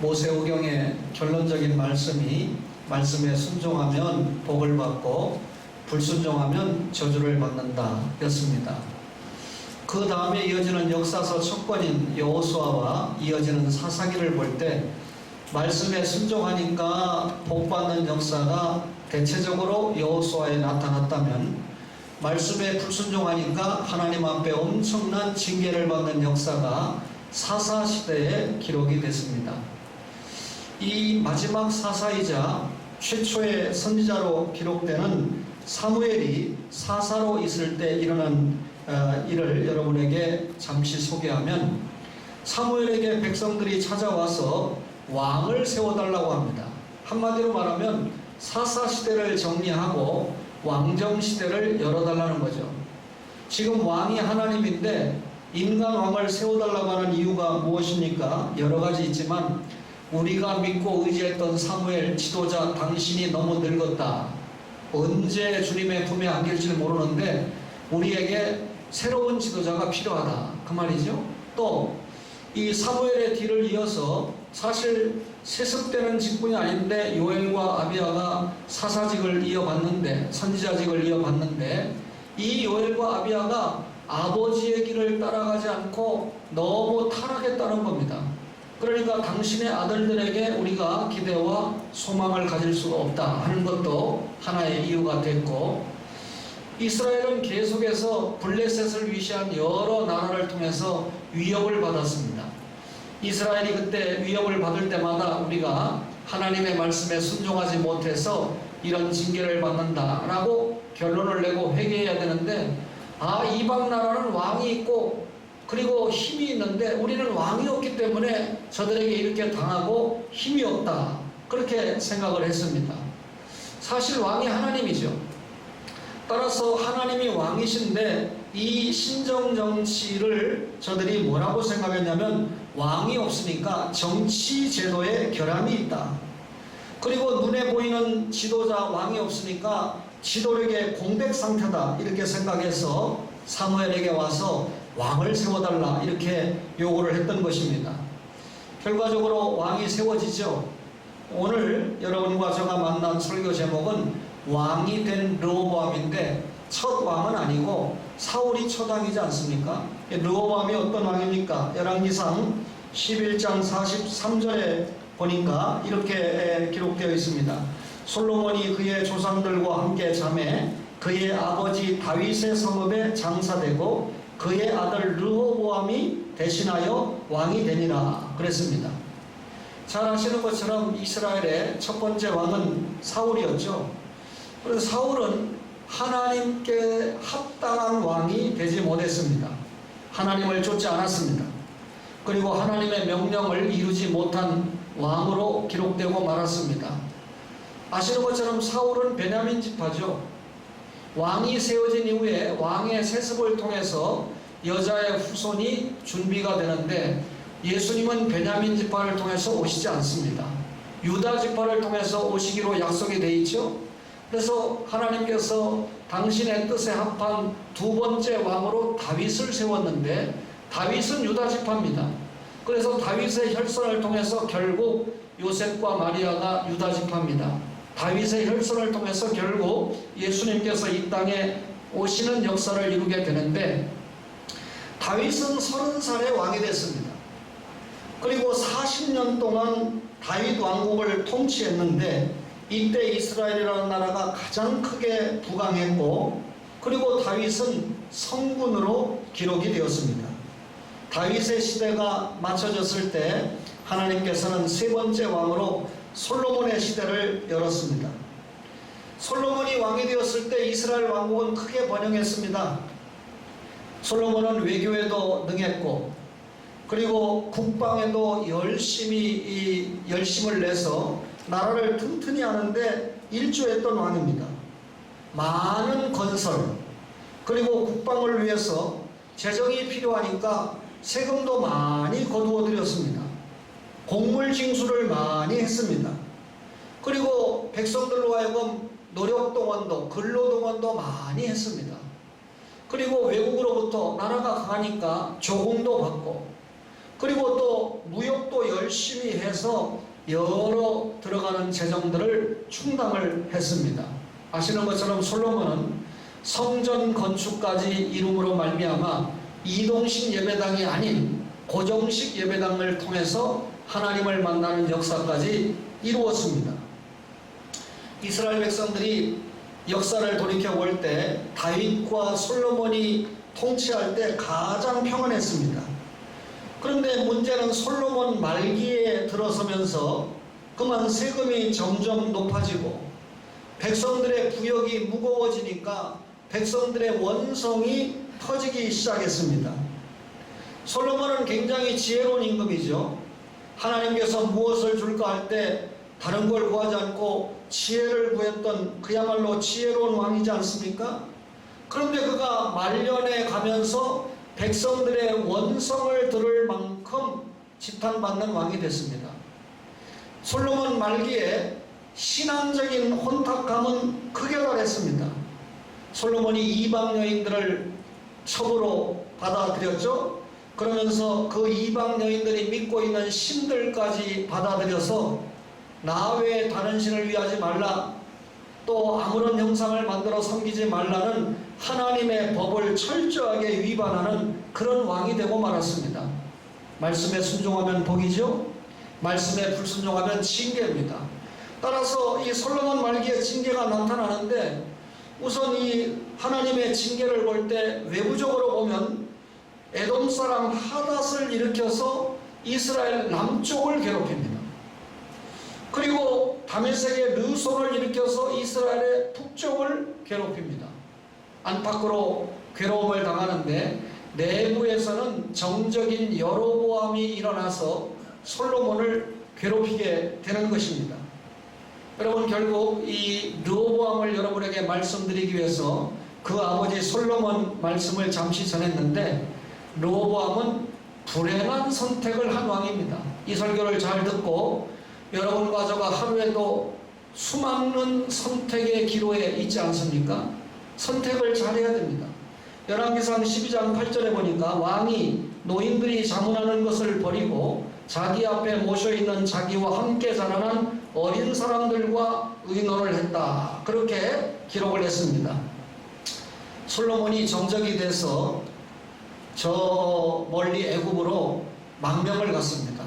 모세오경의 결론적인 말씀에 순종하면 복을 받고 불순종하면 저주를 받는다 였습니다. 그 다음에 이어지는 역사서 첫 권인 여호수아와 이어지는 사사기를 볼 때 말씀에 순종하니까 복받는 역사가 대체적으로 여호수아에 나타났다면, 말씀에 불순종하니까 하나님 앞에 엄청난 징계를 받는 역사가 사사시대에 기록이 됐습니다. 이 마지막 사사이자 최초의 선지자로 기록되는 사무엘이 사사로 있을 때 일어난 일을 여러분에게 잠시 소개하면, 사무엘에게 백성들이 찾아와서 왕을 세워달라고 합니다. 한마디로 말하면 사사시대를 정리하고 왕정시대를 열어달라는 거죠. 지금 왕이 하나님인데 인간 왕을 세워달라고 하는 이유가 무엇입니까? 여러 가지 있지만, 우리가 믿고 의지했던 사무엘 지도자, 당신이 너무 늙었다. 언제 주님의 품에 안길지 모르는데 우리에게 새로운 지도자가 필요하다, 그 말이죠. 또 이 사무엘의 뒤를 이어서 사실 세습되는 직분이 아닌데 요엘과 아비야가 사사직을 이어받는데, 선지자직을 이어받는데, 이 요엘과 아비야가 아버지의 길을 따라가지 않고 너무 타락했다는 겁니다. 그러니까 당신의 아들들에게 우리가 기대와 소망을 가질 수가 없다 하는 것도 하나의 이유가 됐고, 이스라엘은 계속해서 블레셋을 위시한 여러 나라를 통해서 위협을 받았습니다. 이스라엘이 그때 위협을 받을 때마다 우리가 하나님의 말씀에 순종하지 못해서 이런 징계를 받는다라고 결론을 내고 회개해야 되는데, 이방 나라는 왕이 있고 그리고 힘이 있는데 우리는 왕이 없기 때문에 저들에게 이렇게 당하고 힘이 없다, 그렇게 생각을 했습니다. 사실 왕이 하나님이죠. 따라서 하나님이 왕이신데 이 신정정치를 저들이 뭐라고 생각했냐면, 왕이 없으니까 정치 제도에 결함이 있다. 그리고 눈에 보이는 지도자 왕이 없으니까 지도력의 공백 상태다, 이렇게 생각해서 사무엘에게 와서 왕을 세워달라 이렇게 요구를 했던 것입니다. 결과적으로 왕이 세워지죠. 오늘 여러분과 제가 만난 설교 제목은 왕이 된 르호보암인데, 첫 왕은 아니고 사울이 첫 왕이지 않습니까? 르호보암이 어떤 왕입니까? 열왕기상 11장 43절에 보니까 이렇게 기록되어 있습니다. 솔로몬이 그의 조상들과 함께 잠에 그의 아버지 다윗의 성읍에 장사되고 그의 아들 르호보암이 대신하여 왕이 되니라 그랬습니다. 잘 아시는 것처럼 이스라엘의 첫 번째 왕은 사울이었죠. 그래서 사울은 하나님께 합당한 왕이 되지 못했습니다. 하나님을 쫓지 않았습니다. 그리고 하나님의 명령을 이루지 못한 왕으로 기록되고 말았습니다. 아시는 것처럼 사울은 베냐민 지파죠. 왕이 세워진 이후에 왕의 세습을 통해서 여자의 후손이 준비가 되는데, 예수님은 베냐민 지파를 통해서 오시지 않습니다. 유다 지파를 통해서 오시기로 약속이 되어 있죠. 그래서 하나님께서 당신의 뜻에 합한 두 번째 왕으로 다윗을 세웠는데, 다윗은 유다 지파입니다. 그래서 다윗의 혈손을 통해서 결국 요셉과 마리아가 유다 지파입니다. 다윗의 혈손을 통해서 결국 예수님께서 이 땅에 오시는 역사를 이루게 되는데, 다윗은 30살에 왕이 됐습니다. 그리고 40년 동안 다윗 왕국을 통치했는데, 이때 이스라엘이라는 나라가 가장 크게 부강했고, 그리고 다윗은 성군으로 기록이 되었습니다. 다윗의 시대가 맞춰졌을 때 하나님께서는 세 번째 왕으로 솔로몬의 시대를 열었습니다. 솔로몬이 왕이 되었을 때 이스라엘 왕국은 크게 번영했습니다. 솔로몬은 외교에도 능했고, 그리고 국방에도 열심을 내서 나라를 튼튼히 하는데 일조했던 왕입니다. 많은 건설, 그리고 국방을 위해서 재정이 필요하니까 세금도 많이 거두어 드렸습니다. 곡물 징수를 많이 했습니다. 그리고 백성들로 하여금 노력동원도, 근로동원도 많이 했습니다. 그리고 외국으로부터 나라가 강하니까 조공도 받고, 그리고 또 무역도 열심히 해서 여러 들어가는 재정들을 충당을 했습니다. 아시는 것처럼 솔로몬은 성전 건축까지 이룸으로 말미암아 이동식 예배당이 아닌 고정식 예배당을 통해서 하나님을 만나는 역사까지 이루었습니다. 이스라엘 백성들이 역사를 돌이켜 볼 때 다윗과 솔로몬이 통치할 때 가장 평안했습니다. 그런데 문제는 솔로몬 말기에 들어서면서 그만 세금이 점점 높아지고 백성들의 부역이 무거워지니까 백성들의 원성이 터지기 시작했습니다. 솔로몬은 굉장히 지혜로운 임금이죠. 하나님께서 무엇을 줄까 할 때 다른 걸 구하지 않고 지혜를 구했던 그야말로 지혜로운 왕이지 않습니까? 그런데 그가 말년에 가면서 백성들의 원성을 들을 만큼 지탄받는 왕이 됐습니다. 솔로몬 말기에 신앙적인 혼탁함은 극에 달했습니다. 솔로몬이 이방 여인들을 첩으로 받아들였죠. 그러면서 그 이방 여인들이 믿고 있는 신들까지 받아들여서 나 외에 다른 신을 위하지 말라, 또 아무런 형상을 만들어 섬기지 말라는 하나님의 법을 철저하게 위반하는 그런 왕이 되고 말았습니다. 말씀에 순종하면 복이죠, 말씀에 불순종하면 징계입니다. 따라서 이 솔로몬 말기에 징계가 나타나는데, 우선 이 하나님의 징계를 볼 때 외부적으로 보면 에돔 사람 하닷을 일으켜서 이스라엘 남쪽을 괴롭힙니다. 그리고 다메섹의 르손을 일으켜서 이스라엘의 북쪽을 괴롭힙니다. 안팎으로 괴로움을 당하는데 내부에서는 정적인 여로보암이 일어나서 솔로몬을 괴롭히게 되는 것입니다. 여러분, 결국 이 르호보암을 여러분에게 말씀드리기 위해서 그 아버지 솔로몬 말씀을 잠시 전했는데, 르호보암은 불행한 선택을 한 왕입니다. 이 설교를 잘 듣고 여러분과 저가 하루에도 수많은 선택의 기로에 있지 않습니까? 선택을 잘해야 됩니다. 열왕기상 12장 8절에 보니까 왕이 노인들이 자문하는 것을 버리고 자기 앞에 모셔있는 자기와 함께 자라난 어린 사람들과 의논을 했다, 그렇게 기록을 했습니다. 솔로몬이 정적이 돼서 저 멀리 애굽으로 망명을 갔습니다.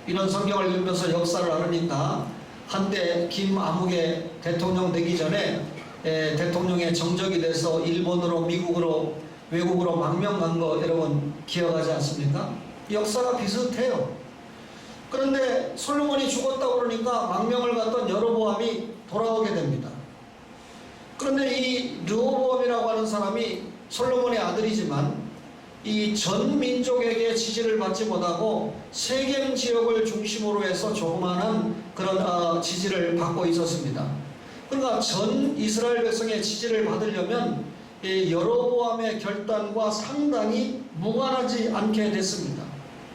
이런 성경을 읽으면서 역사를 알으니까 한때 김아무개 대통령 되기 전에 대통령의 정적이 돼서 일본으로, 미국으로, 외국으로 망명 간 거 여러분 기억하지 않습니까? 역사가 비슷해요. 그런데 솔로몬이 죽었다고 그러니까 망명을 갔던 여로보암이 돌아오게 됩니다. 그런데 이 르호보암이라고 하는 사람이 솔로몬의 아들이지만 이 전 민족에게 지지를 받지 못하고 세겜 지역을 중심으로 해서 조그마한 그런 지지를 받고 있었습니다. 그러니까 전 이스라엘 백성의 지지를 받으려면 이 여로보암의 결단과 상당히 무관하지 않게 됐습니다.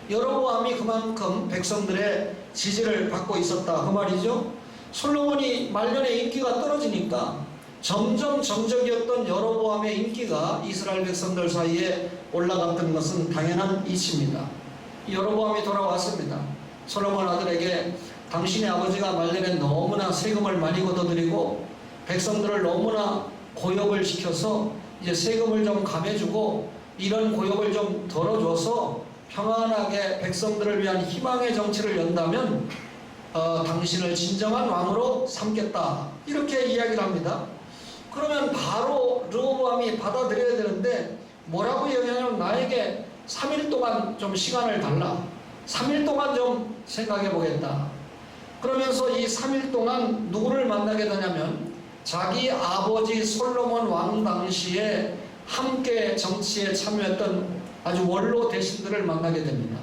여로보암이 그만큼 백성들의 지지를 받고 있었다, 그 말이죠. 솔로몬이 말년에 인기가 떨어지니까 점점 정적이었던 여로보암의 인기가 이스라엘 백성들 사이에 올라갔던 것은 당연한 이치입니다. 여로보암이 돌아왔습니다. 솔로몬 아들에게 당신의 아버지가 말년에 너무나 세금을 많이 걷어들이고 백성들을 너무나 고역을 시켜서 이제 세금을 좀 감해주고 이런 고역을 좀 덜어줘서 평안하게 백성들을 위한 희망의 정치를 연다면 당신을 진정한 왕으로 삼겠다, 이렇게 이야기를 합니다. 그러면 바로 르호보암이 받아들여야 되는데 뭐라고 얘기하냐면, 나에게 3일 동안 좀 시간을 달라, 3일 동안 좀 생각해 보겠다. 그러면서 이 3일 동안 누구를 만나게 되냐면 자기 아버지 솔로몬 왕 당시에 함께 정치에 참여했던 아주 원로 대신들을 만나게 됩니다.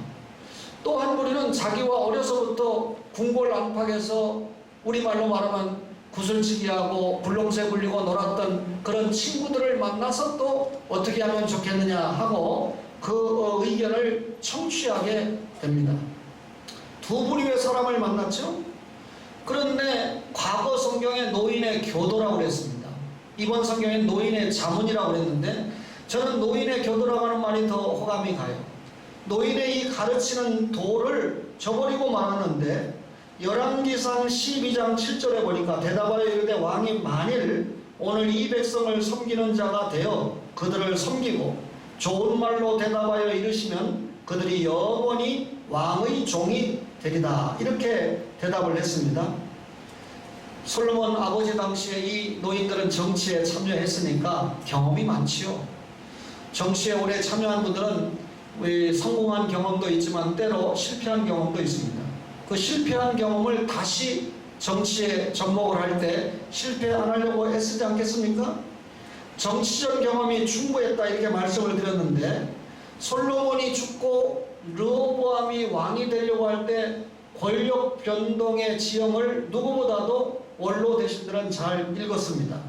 또 한 무리는 자기와 어려서부터 궁궐 안팎에서 우리말로 말하면 구슬치기하고 불렁쇠 굴리고 놀았던 그런 친구들을 만나서 또 어떻게 하면 좋겠느냐 하고 그 의견을 청취하게 됩니다. 두 부류의 사람을 만났죠. 그런데 과거 성경에 노인의 교도라고 그랬습니다. 이번 성경에 노인의 자문이라고 그랬는데 저는 노인의 교도라고 하는 말이 더 호감이 가요. 노인의 이 가르치는 도를 저버리고 말하는데, 열왕기상 12장 7절에 보니까 대답하여 이르되 왕이 만일 오늘 이 백성을 섬기는 자가 되어 그들을 섬기고 좋은 말로 대답하여 이르시면 그들이 영원히 왕의 종이 되리다. 이렇게 대답을 했습니다. 솔로몬 아버지 당시에 이 노인들은 정치에 참여했으니까 경험이 많지요. 정치에 오래 참여한 분들은 성공한 경험도 있지만 때로 실패한 경험도 있습니다. 그 실패한 경험을 다시 정치에 접목을 할 때 실패 안 하려고 애쓰지 않겠습니까? 정치적 경험이 충분했다 이렇게 말씀을 드렸는데, 솔로몬이 죽고 르호보암이 왕이 되려고 할 때 권력 변동의 지형을 누구보다도 원로 대신들은 잘 읽었습니다.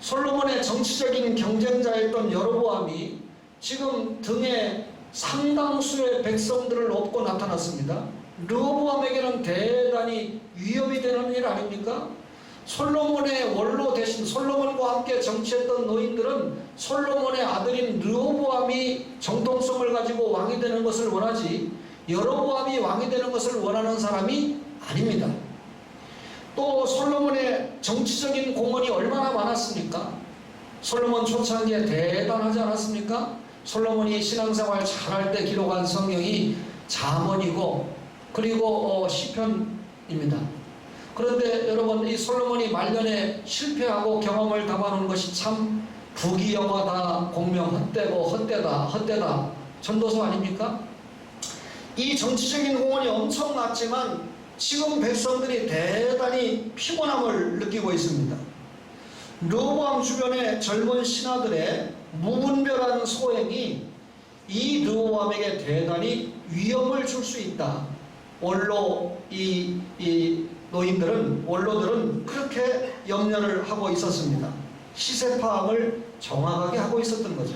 솔로몬의 정치적인 경쟁자였던 여로보암이 지금 등에 상당수의 백성들을 업고 나타났습니다. 르호보암에게는 대단히 위협이 되는 일 아닙니까? 솔로몬의 원로 대신 솔로몬과 함께 정치했던 노인들은 솔로몬의 아들인 르호보암이 정통성을 가지고 왕이 되는 것을 원하지 여로보암이 왕이 되는 것을 원하는 사람이 아닙니다. 또 솔로몬의 정치적인 공헌이 얼마나 많았습니까? 솔로몬 초창기에 대단하지 않았습니까? 솔로몬이 신앙생활 잘할 때 기록한 성경이 잠언이고 그리고 시편입니다. 그런데 여러분, 이 솔로몬이 말년에 실패하고 경험을 담아놓은 것이 참 부귀영화다, 공명 헛되고 헛되다 전도서 아닙니까? 이 정치적인 공헌이 엄청났지만 지금 백성들이 대단히 피곤함을 느끼고 있습니다. 르호보암 주변의 젊은 신하들의 무분별한 소행이 이 르호보암에게 대단히 위험을 줄 수 있다. 원로들은 그렇게 염려를 하고 있었습니다. 시세 파악을 정확하게 하고 있었던 거죠.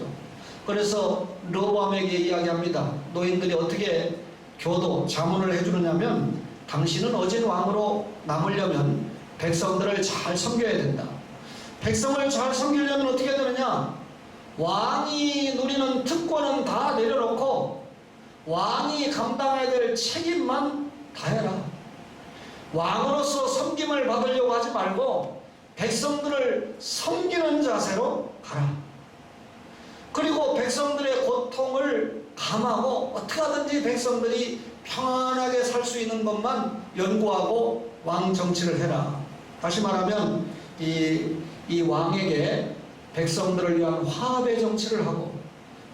그래서 르호보암에게 이야기합니다. 노인들이 어떻게 교도, 자문을 해주느냐면, 당신은 어진 왕으로 남으려면 백성들을 잘 섬겨야 된다. 백성을 잘 섬기려면 어떻게 되느냐? 왕이 누리는 특권은 다 내려놓고 왕이 감당해야 될 책임만 다해라. 왕으로서 섬김을 받으려고 하지 말고 백성들을 섬기는 자세로 가라. 그리고 백성들의 고통을 감하고 어떻게 하든지 백성들이 평안하게 살 수 있는 것만 연구하고 왕 정치를 해라. 다시 말하면 이 왕에게 백성들을 위한 화합의 정치를 하고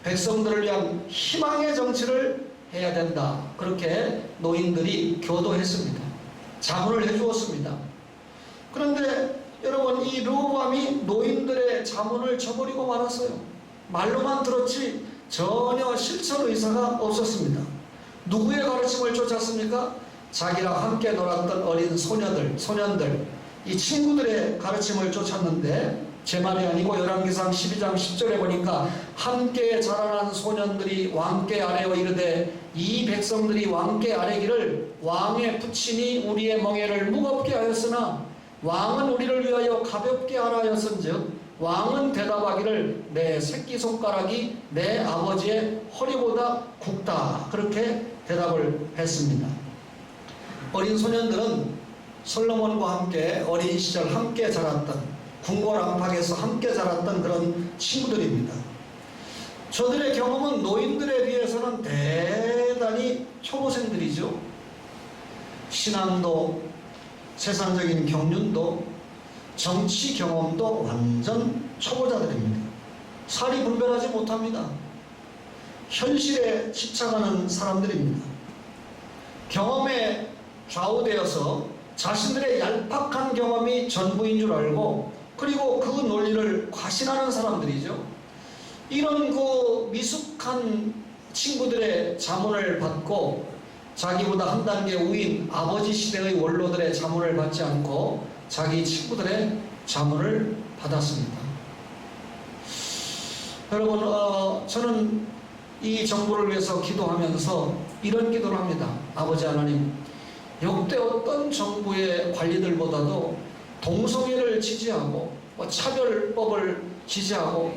백성들을 위한 희망의 정치를 해야 된다. 그렇게 노인들이 교도했습니다. 자문을 해주었습니다. 그런데 여러분, 이 르호보암이 노인들의 자문을 저버리고 말았어요. 말로만 들었지 전혀 실천 의사가 없었습니다. 누구의 가르침을 쫓았습니까? 자기랑 함께 놀았던 어린 소년들, 이 친구들의 가르침을 쫓았는데, 제 말이 아니고 열왕기상 12장 10절에 보니까 함께 자라난 소년들이 왕께 아뢰어 이르되 이 백성들이 왕께 아뢰기를 왕의 부친이 우리의 멍에를 무겁게 하였으나 왕은 우리를 위하여 가볍게 하라 하였은즉 왕은 대답하기를 내 새끼손가락이 내 아버지의 허리보다 굵다. 그렇게 대답을 했습니다. 어린 소년들은 솔로몬과 함께 어린 시절 함께 자랐던, 궁궐 안팎에서 함께 자랐던 그런 친구들입니다. 저들의 경험은 노인들에 비해서는 대단히 초보생들이죠. 신앙도, 세상적인 경륜도, 정치 경험도 완전 초보자들입니다. 살이 분별하지 못합니다. 현실에 집착하는 사람들입니다. 경험에 좌우되어서 자신들의 얄팍한 경험이 전부인 줄 알고 그리고 그 논리를 과신하는 사람들이죠. 이런 그 미숙한 친구들의 자문을 받고 자기보다 한 단계 위인 아버지 시대의 원로들의 자문을 받지 않고 자기 친구들의 자문을 받았습니다. 여러분, 저는 이 정부를 위해서 기도하면서 이런 기도를 합니다. 아버지 하나님, 역대 어떤 정부의 관리들보다도 동성애를 지지하고 차별법을 지지하고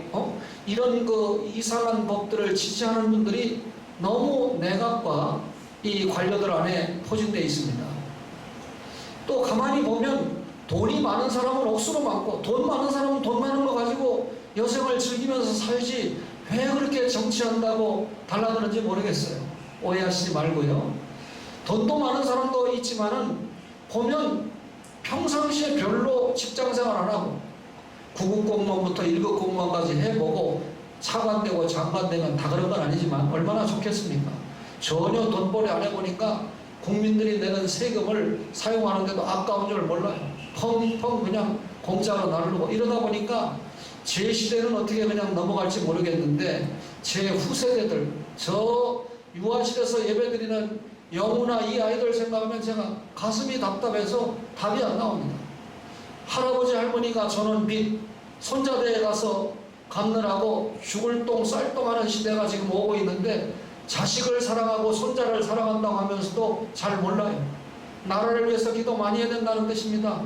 이런 그 이상한 법들을 지지하는 분들이 너무 내각과 이 관료들 안에 포진되어 있습니다. 또 가만히 보면 돈이 많은 사람은 억수로 많고 돈 많은 사람은 돈 많은 거 가지고 여생을 즐기면서 살지 왜 그렇게 정치한다고 달라드는지 모르겠어요. 오해하시지 말고요. 돈도 많은 사람도 있지만은 보면 평상시에 별로 직장생활 안 하고 9급 공무원부터 1급 공무원까지 해보고 차관되고 장관되면 다 그런 건 아니지만 얼마나 좋겠습니까? 전혀 돈벌이 안 해보니까 국민들이 내는 세금을 사용하는데도 아까운 줄 몰라요. 펑펑 그냥 공짜로 나르고 이러다 보니까 제 시대는 어떻게 그냥 넘어갈지 모르겠는데 제 후세대들, 저 유아실에서 예배드리는 영우나 이 아이들 생각하면 제가 가슴이 답답해서 답이 안 나옵니다. 할아버지 할머니가 저는 빚, 손자대에 가서 갚느라고 죽을 똥 쌀똥하는 시대가 지금 오고 있는데 자식을 사랑하고 손자를 사랑한다고 하면서도 잘 몰라요. 나라를 위해서 기도 많이 해야 된다는 뜻입니다.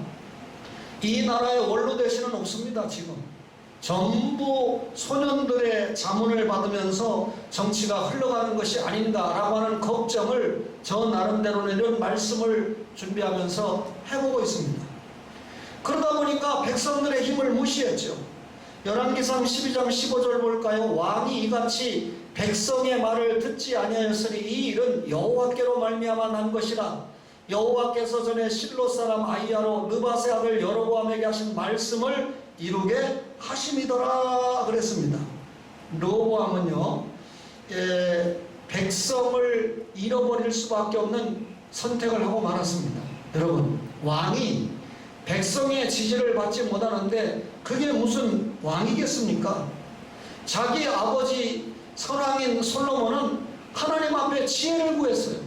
이 나라의 원로 대신은 없습니다. 지금 전부 소년들의 자문을 받으면서 정치가 흘러가는 것이 아닌가라고 하는 걱정을 저 나름대로는 이런 말씀을 준비하면서 해보고 있습니다. 그러다 보니까 백성들의 힘을 무시했죠. 열왕기상 12장 15절 볼까요? 왕이 이같이 백성의 말을 듣지 아니하였으니 이 일은 여호와께로 말미암아 난 것이라. 여호와께서 전에 실로 사람 아히야로 느밧의 아들 여로보암에게 하신 말씀을 이루게 하심이더라 그랬습니다. 르호보암은요 백성을 잃어버릴 수밖에 없는 선택을 하고 말았습니다. 여러분, 왕이 백성의 지지를 받지 못하는데 그게 무슨 왕이겠습니까? 자기 아버지 선왕인 솔로몬은 하나님 앞에 지혜를 구했어요.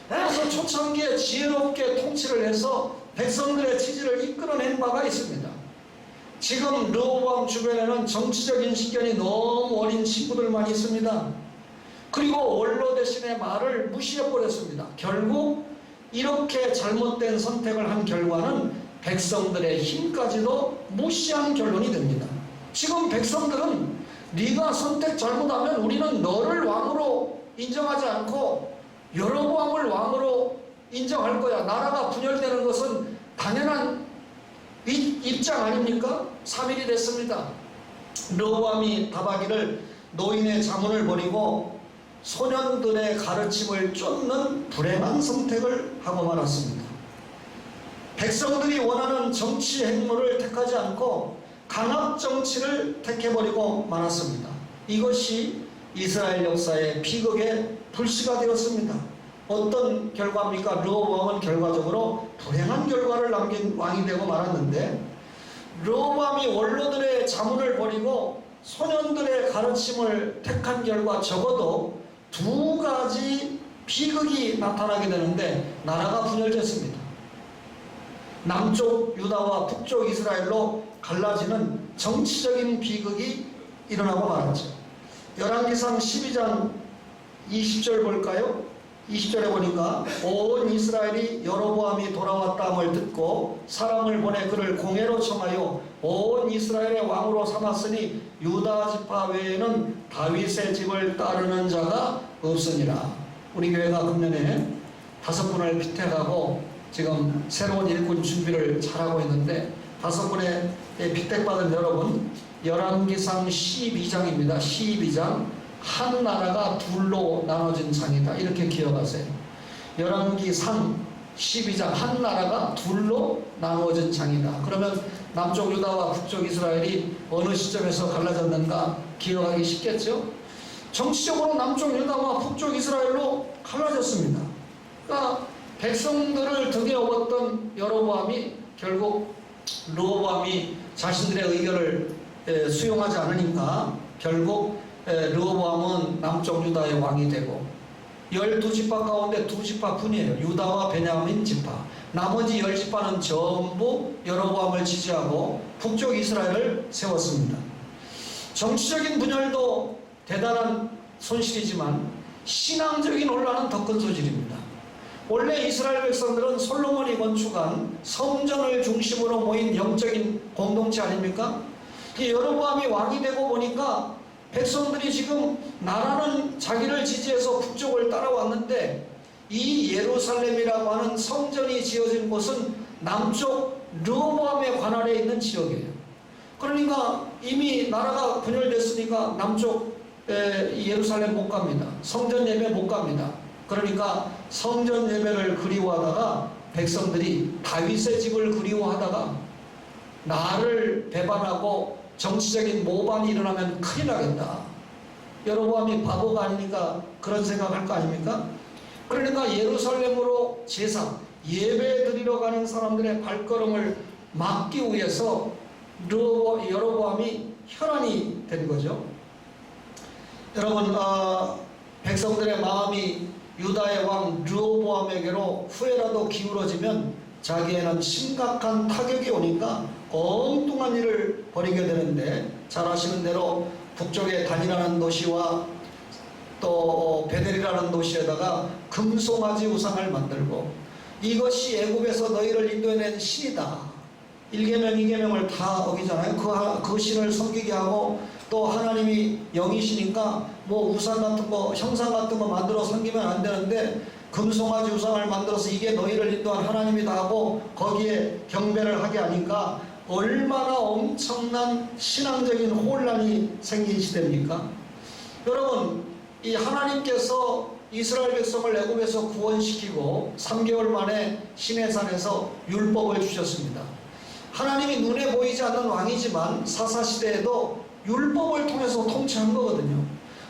그래서 초창기에 지혜롭게 통치를 해서 백성들의 지지를 이끌어낸 바가 있습니다. 지금 르호보암 주변에는 정치적인 식견이 너무 어린 친구들만 있습니다. 그리고 원로 대신의 말을 무시해버렸습니다. 결국 이렇게 잘못된 선택을 한 결과는 백성들의 힘까지도 무시한 결론이 됩니다. 지금 백성들은 네가 선택 잘못하면 우리는 너를 왕으로 인정하지 않고 여로보암을 왕으로 인정할 거야. 나라가 분열되는 것은 당연한 입장 아닙니까? 3일이 됐습니다. 르호보암이 답하기를 노인의 자문을 버리고 소년들의 가르침을 쫓는 불행한 선택을 하고 말았습니다. 백성들이 원하는 정치 행로를 택하지 않고 강압 정치를 택해버리고 말았습니다. 이것이 이스라엘 역사의 비극의 불씨가 되었습니다. 어떤 결과입니까? 르호보암은 결과적으로 불행한 결과를 남긴 왕이 되고 말았는데, 르호보암이 원로들의 자문을 버리고 소년들의 가르침을 택한 결과 적어도 두 가지 비극이 나타나게 되는데 나라가 분열됐습니다. 남쪽 유다와 북쪽 이스라엘로 갈라지는 정치적인 비극이 일어나고 말았죠. 열왕기상 12장 20절 볼까요? 20절에 보니까 온 이스라엘이 여로보암이 돌아왔다함을 듣고 사람을 보내 그를 공회로 청하여 온 이스라엘의 왕으로 삼았으니 유다 지파 외에는 다윗의 집을 따르는 자가 없으니라. 우리 교회가 금년에 5분을 피택하고 지금 새로운 일꾼 준비를 잘하고 있는데 5분의 피택받은 여러분, 열왕기상 12장입니다. 12장 한 나라가 둘로 나눠진 장이다. 이렇게 기억하세요. 열왕기상 12장 한 나라가 둘로 나눠진 장이다. 그러면 남쪽 유다와 북쪽 이스라엘이 어느 시점에서 갈라졌는가 기억하기 쉽겠죠? 정치적으로 남쪽 유다와 북쪽 이스라엘로 갈라졌습니다. 그러니까 백성들을 등에 업었던 여로보암이 결국 르호보암이 자신들의 의견을 수용하지 않으니까 결국 르호보암은 남쪽 유다의 왕이 되고 12지파 가운데 2지파 뿐이에요. 유다와 베냐민 지파. 나머지 10지파는 전부 여로보암을 지지하고 북쪽 이스라엘을 세웠습니다. 정치적인 분열도 대단한 손실이지만 신앙적인 혼란은 더 큰 소질입니다. 원래 이스라엘 백성들은 솔로몬이 건축한 성전을 중심으로 모인 영적인 공동체 아닙니까? 여로보암이 왕이 되고 보니까 백성들이 지금 나라는 자기를 지지해서 북쪽을 따라왔는데 이 예루살렘이라고 하는 성전이 지어진 곳은 남쪽 르호보암의 관할에 있는 지역이에요. 그러니까 이미 나라가 분열됐으니까 남쪽 예루살렘 못 갑니다. 성전 예배 못 갑니다. 그러니까 성전 예배를 그리워하다가 백성들이 다윗의 집을 그리워하다가 나를 배반하고 정치적인 모반이 일어나면 큰일 나겠다. 여로보암이 바보가 아니니까 그런 생각할 거 아닙니까? 그러니까 예루살렘으로 제사, 예배 드리러 가는 사람들의 발걸음을 막기 위해서 여로보암이 혈안이 된 거죠. 여러분, 백성들의 마음이 유다의 왕 르호보암에게로 후회라도 기울어지면 자기에는 심각한 타격이 오니까 엉뚱한 일을 벌이게 되는데, 잘 아시는 대로 북쪽의 단이라는 도시와 또 베델이라는 도시에다가 금송아지 우상을 만들고, 이것이 애굽에서 너희를 인도해낸 신이다, 1계명 2계명을 다 어기잖아요. 그 신을 섬기게 하고, 또 하나님이 영이시니까 뭐 우상 같은 거, 형상 같은 거 만들어 섬기면 안 되는데 금송아지 우상을 만들어서 이게 너희를 인도한 하나님이다 하고 거기에 경배를 하게 하니까 얼마나 엄청난 신앙적인 혼란이 생긴 시대입니까? 여러분, 이 하나님께서 이스라엘 백성을 애굽에서 구원시키고 3개월 만에 시내산에서 율법을 주셨습니다. 하나님이 눈에 보이지 않는 왕이지만 사사시대에도 율법을 통해서 통치한 거거든요.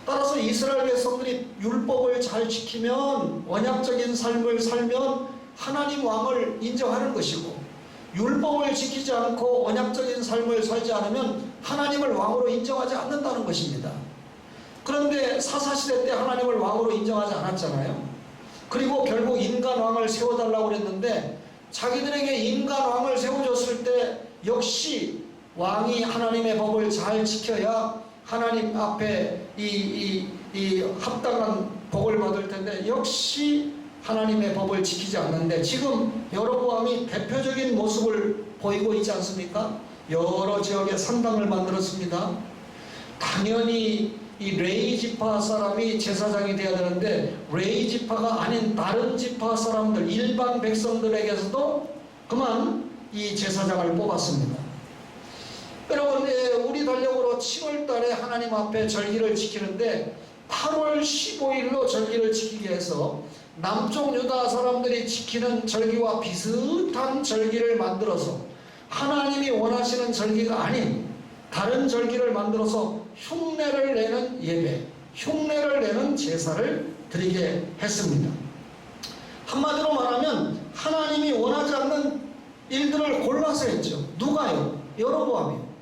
따라서 이스라엘 백성들이 율법을 잘 지키면, 언약적인 삶을 살면 하나님 왕을 인정하는 것이고, 율법을 지키지 않고 언약적인 삶을 살지 않으면 하나님을 왕으로 인정하지 않는다는 것입니다. 그런데 사사시대 때 하나님을 왕으로 인정하지 않았잖아요. 그리고 결국 인간 왕을 세워달라고 그랬는데, 자기들에게 인간 왕을 세워줬을 때 역시 왕이 하나님의 법을 잘 지켜야 하나님 앞에 이 합당한 복을 받을 텐데, 역시 하나님의 법을 지키지 않는데 지금 여로보암이 대표적인 모습을 보이고 있지 않습니까? 여러 지역에 산당을 만들었습니다. 당연히 이 레위 지파 사람이 제사장이 되어야 되는데 레위 지파가 아닌 다른 지파 사람들, 일반 백성들에게서도 그만 이 제사장을 뽑았습니다. 여러분, 우리 달력으로 7월 달에 하나님 앞에 절기를 지키는데 8월 15일로 절기를 지키게 해서 남쪽 유다 사람들이 지키는 절기와 비슷한 절기를 만들어서 하나님이 원하시는 절기가 아닌 다른 절기를 만들어서 흉내를 내는 예배, 흉내를 내는 제사를 드리게 했습니다. 한마디로 말하면 하나님이 원하지 않는 일들을 골라서 했죠. 누가요? 여로보암이요.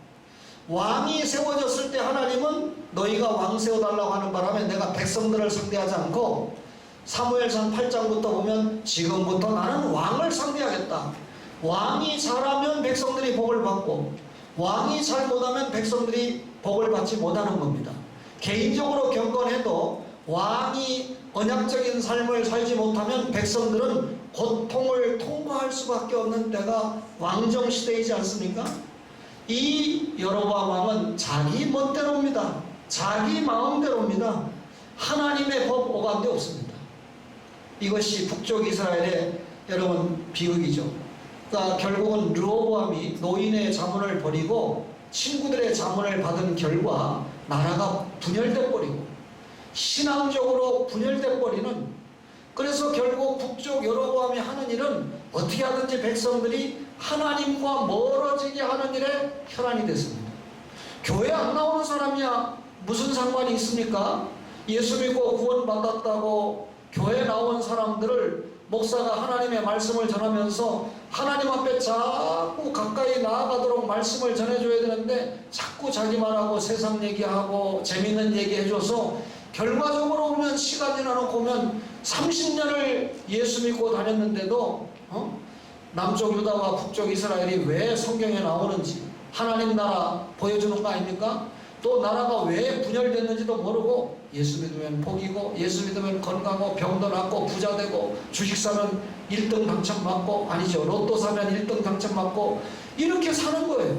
왕이 세워졌을 때 하나님은 너희가 왕 세워달라고 하는 바람에 내가 백성들을 상대하지 않고, 사무엘상 8장부터 보면 지금부터 나는 왕을 상대하겠다. 왕이 잘하면 백성들이 복을 받고, 왕이 잘 못하면 백성들이 복을 받지 못하는 겁니다. 개인적으로 경건해도 왕이 언약적인 삶을 살지 못하면 백성들은 고통을 통과할 수밖에 없는 때가 왕정시대이지 않습니까? 이 여로보암 왕은 자기 멋대로입니다. 자기 마음대로입니다. 하나님의 법 오간데 없습니다. 이것이 북쪽 이스라엘의 여러분 비극이죠. 그러니까 결국은 르호보암이 노인의 자문을 버리고 친구들의 자문을 받은 결과 나라가 분열돼 버리고 신앙적으로 분열돼 버리는, 그래서 결국 북쪽 여로보암이 하는 일은 어떻게 하든지 백성들이 하나님과 멀어지게 하는 일에 혈안이 됐습니다. 교회 안 나오는 사람이야 무슨 상관이 있습니까? 예수 믿고 구원받았다고 교회 나온 사람들을 목사가 하나님의 말씀을 전하면서 하나님 앞에 자꾸 가까이 나아가도록 말씀을 전해줘야 되는데 자꾸 자기만 하고 세상 얘기하고 재밌는 얘기 해줘서 결과적으로 보면 시간 지나놓고 보면 30년을 예수 믿고 다녔는데도 남쪽 유다와 북쪽 이스라엘이 왜 성경에 나오는지 하나님 나라 보여주는 거 아닙니까? 또 나라가 왜 분열됐는지도 모르고 예수 믿으면 복이고 예수 믿으면 건강하고 병도 낫고 부자 되고 주식 사면 1등 당첨받고, 아니죠, 로또 사면 1등 당첨받고 이렇게 사는 거예요.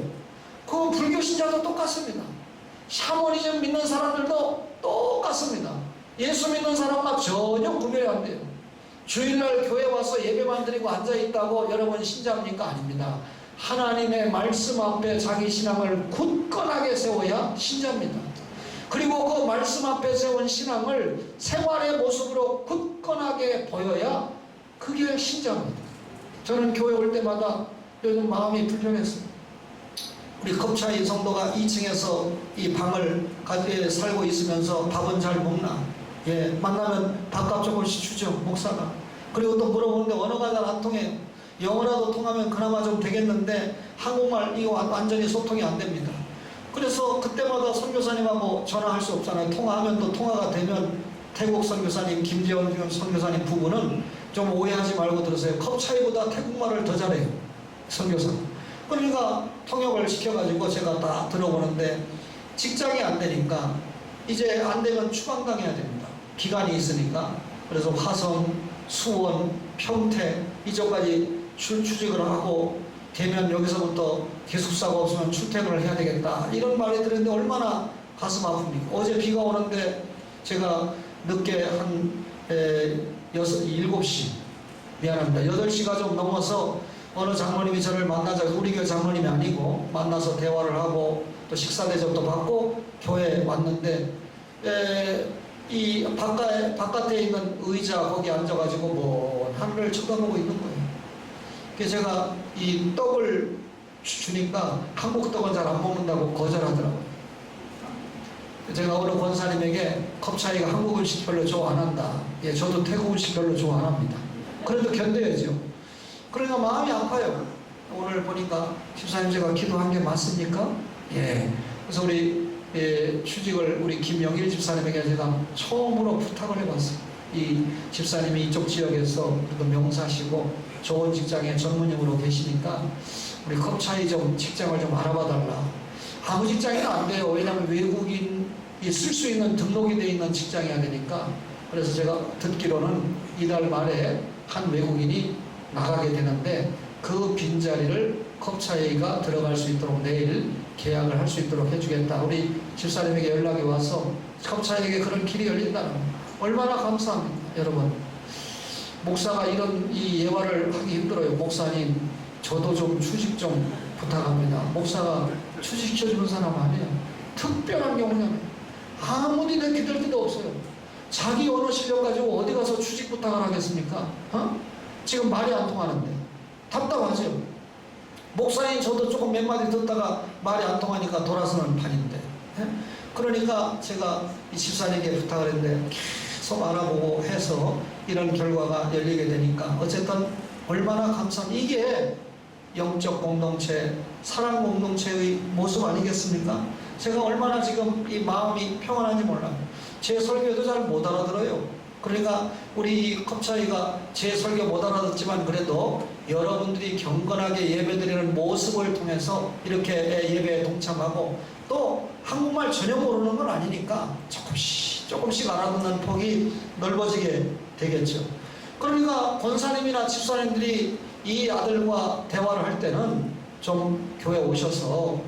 그 불교 신자도 똑같습니다. 샤머니즘 믿는 사람들도 똑같습니다. 예수 믿는 사람과 전혀 구별이 안 돼요. 주일날 교회 와서 예배만 드리고 앉아있다고 여러분 신자입니까? 아닙니다. 하나님의 말씀 앞에 자기 신앙을 굳건하게 세워야 신자입니다. 그리고 그 말씀 앞에 세운 신앙을 생활의 모습으로 굳건하게 보여야 그게 신자입니다. 저는 교회 올 때마다 요즘 마음이 불편했어요. 우리 겁차이 성도가 2층에서 이 방을 살고 있으면서 밥은 잘 먹나? 예, 만나면 밥값 조금씩 주죠, 목사가. 그리고 또 물어보는데 언어가 잘 안 통해요. 영어라도 통하면 그나마 좀 되겠는데 한국말 이거 완전히 소통이 안 됩니다. 그래서 그때마다 선교사님하고 전화할 수 없잖아요. 통화하면 또 통화가 되면 태국 선교사님, 김재원 선교사님 부부는 좀 오해하지 말고 들으세요. 컵차이보다 태국말을 더 잘해요, 선교사. 그러니까 통역을 시켜가지고 제가 다 들어보는데 직장이 안 되니까 이제 안 되면 추방당해야 됩니다. 기간이 있으니까. 그래서 화성, 수원, 평택 이쪽까지 취직을 하고 되면 여기서부터 기숙사가 없으면 출퇴근을 해야 되겠다, 이런 말이 들었는데 얼마나 가슴 아픕니까? 어제 비가 오는데 제가 늦게 한 7시, 미안합니다, 8시가 좀 넘어서 어느 장로님이 저를 만나자, 우리 교회 장로님이 아니고 만나서 대화를 하고 또 식사 대접도 받고 교회에 왔는데 이 바깥에 있는 의자 거기 앉아가지고 뭐 하늘을 쳐다보고 있는 거예요. 그래서 제가 이 떡을 주니까 한국 떡은 잘 안 먹는다고 거절하더라고요. 제가 어느 권사님에게 컵차이가 한국 음식 별로 좋아 안 한다. 예, 저도 태국 음식 별로 좋아 안 합니다. 그래도 견뎌야죠. 그러니까 마음이 아파요. 오늘 보니까 집사님 제가 기도한 게 맞습니까? 예. 그래서 우리 취직을 우리 김영일 집사님에게 제가 처음으로 부탁을 해봤어요. 이 집사님이 이쪽 지역에서 그래도 명사시고 좋은 직장에 전문직으로 계시니까 우리 컵차이 좀 직장을 좀 알아봐 달라. 아무 직장이나 안 돼요. 왜냐하면 외국인이 쓸 수 있는 등록이 돼 있는 직장이어야 되니까. 그래서 제가 듣기로는 이달 말에 한 외국인이 나가게 되는데 그 빈자리를 컵차이가 들어갈 수 있도록 내일 계약을 할 수 있도록 해주겠다. 우리 집사님에게 연락이 와서 컵차이에게 그런 길이 열린다는 거. 얼마나 감사합니다, 여러분. 목사가 이런 이 예화를 하기 힘들어요. 목사님, 저도 좀 취직 좀 부탁합니다. 목사가 취직시켜주는 사람 아니에요. 특별한 경우냐면 아무 일에 기댈 데도 없어요. 자기 언어 실력 가지고 어디 가서 취직 부탁을 하겠습니까? 지금 말이 안 통하는데 답답하죠. 목사님, 저도 조금 몇 마디 듣다가 말이 안 통하니까 돌아서는 판인데. 그러니까 제가 이 집사님에게 부탁을 했는데 계속 알아보고 해서 이런 결과가 열리게 되니까 어쨌든 얼마나 감사합니다. 이게 영적 공동체, 사랑 공동체의 모습 아니겠습니까? 제가 얼마나 지금 이 마음이 평안한지 몰라요. 제 설교도 잘 못 알아들어요. 그러니까 우리 컵차이가 제 설교 못 알아듣지만 그래도 여러분들이 경건하게 예배드리는 모습을 통해서 이렇게 예배에 동참하고 또 한국말 전혀 모르는 건 아니니까 조금씩 알아듣는 폭이 넓어지게 되겠죠. 그러니까 권사님이나 집사님들이 이 아들과 대화를 할 때는 좀 교회 오셔서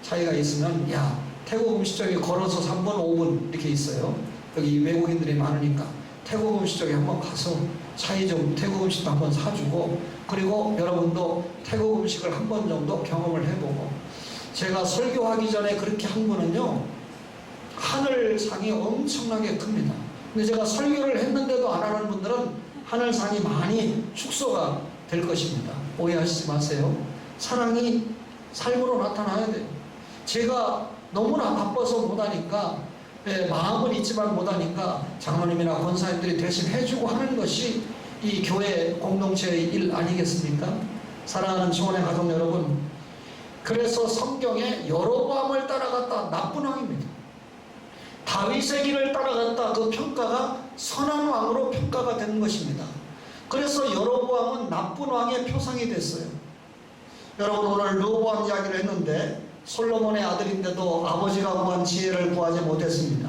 차이가 있으면 야, 태국 음식점이 걸어서 3분 5분 이렇게 있어요. 여기 외국인들이 많으니까 태국 음식점에 한번 가서 차이 좀 태국 음식도 한번 사주고 그리고 여러분도 태국 음식을 한 번 정도 경험을 해보고. 제가 설교하기 전에 그렇게 한 거는요, 하늘상이 엄청나게 큽니다. 근데 제가 설교를 했는데도 안 하는 분들은 하늘상이 많이 축소가 될 것입니다. 오해하시지 마세요. 사랑이 삶으로 나타나야 돼요. 제가 너무나 바빠서 못하니까, 마음은 있지만 못하니까 장로님이나 권사님들이 대신 해주고 하는 것이 이 교회 공동체의 일 아니겠습니까? 사랑하는 지원의 가족 여러분, 그래서 성경에 여로보암을 따라갔다 나쁜 왕입니다. 다윗의 길을 따라갔다 그 평가가 선한 왕으로 평가가 되는 것입니다. 그래서 여로보암은 나쁜 왕의 표상이 됐어요. 여러분, 오늘 르호보암 이야기를 했는데 솔로몬의 아들인데도 아버지가 구한 지혜를 구하지 못했습니다.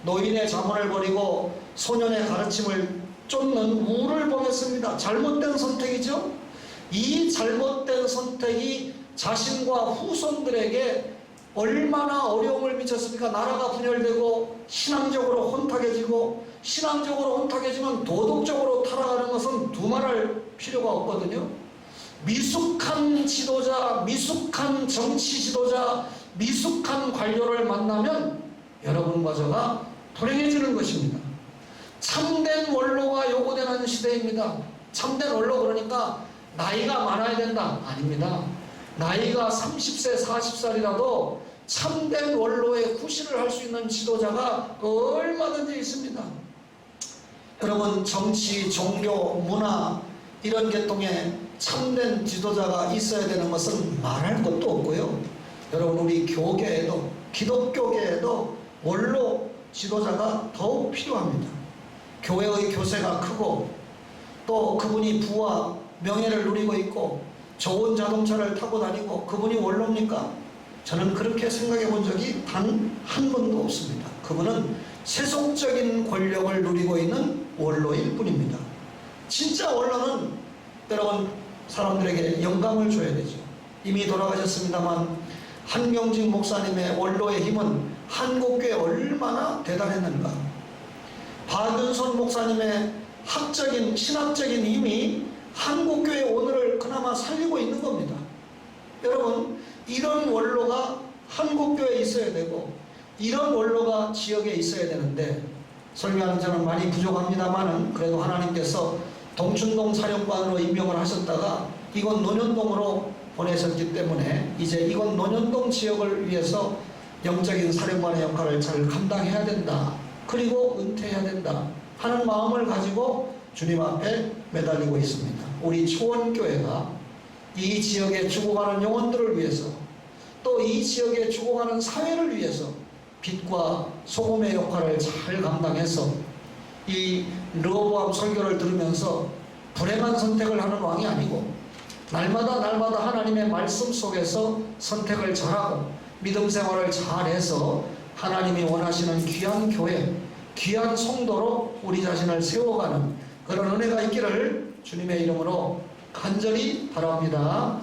노인의 자문을 버리고 소년의 가르침을 쫓는 우를 범했습니다. 잘못된 선택이죠. 이 잘못된 선택이 자신과 후손들에게 얼마나 어려움을 미쳤습니까? 나라가 분열되고 신앙적으로 혼탁해지고, 신앙적으로 혼탁해지면 도덕적으로 타락하는 것은 두말할 필요가 없거든요. 미숙한 지도자, 미숙한 정치 지도자, 미숙한 관료를 만나면 여러분과 저가 불행해지는 것입니다. 참된 원로가 요구되는 시대입니다. 참된 원로, 그러니까 나이가 많아야 된다? 아닙니다. 나이가 30세, 40살이라도 참된 원로의 구실을 할 수 있는 지도자가 얼마든지 있습니다. 여러분, 정치, 종교, 문화 이런 계통에 참된 지도자가 있어야 되는 것은 말할 것도 없고요. 여러분, 우리 교계에도, 기독교계에도 원로 지도자가 더욱 필요합니다. 교회의 교세가 크고, 또 그분이 부와 명예를 누리고 있고 좋은 자동차를 타고 다니고, 그분이 원로입니까? 저는 그렇게 생각해 본 적이 단 한 번도 없습니다. 그분은 세속적인 권력을 누리고 있는 원로일 뿐입니다. 진짜 원로는 여러분, 사람들에게 영감을 줘야 되죠. 이미 돌아가셨습니다만 한경직 목사님의 원로의 힘은 한국교회에 얼마나 대단했는가. 박윤선 목사님의 학적인, 신학적인 힘이 한국교회 오늘을 그나마 살리고 있는 겁니다. 여러분, 이런 원로가 한국교회에 있어야 되고, 이런 원로가 지역에 있어야 되는데, 설교하는 저는 많이 부족합니다만은 그래도 하나님께서 동춘동 사령관으로 임명을 하셨다가 이곳 논현동으로 보내셨기 때문에 이제 이곳 논현동 지역을 위해서 영적인 사령관의 역할을 잘 감당해야 된다, 그리고 은퇴해야 된다 하는 마음을 가지고 주님 앞에 매달리고 있습니다. 우리 초원교회가 이 지역에 죽어가는 영혼들을 위해서, 또 이 지역에 죽어가는 사회를 위해서 빛과 소금의 역할을 잘 감당해서 이 르호보암 설교를 들으면서 불행한 선택을 하는 왕이 아니고, 날마다 하나님의 말씀 속에서 선택을 잘하고 믿음 생활을 잘해서 하나님이 원하시는 귀한 교회, 귀한 성도로 우리 자신을 세워가는 그런 은혜가 있기를 주님의 이름으로 간절히 바랍니다.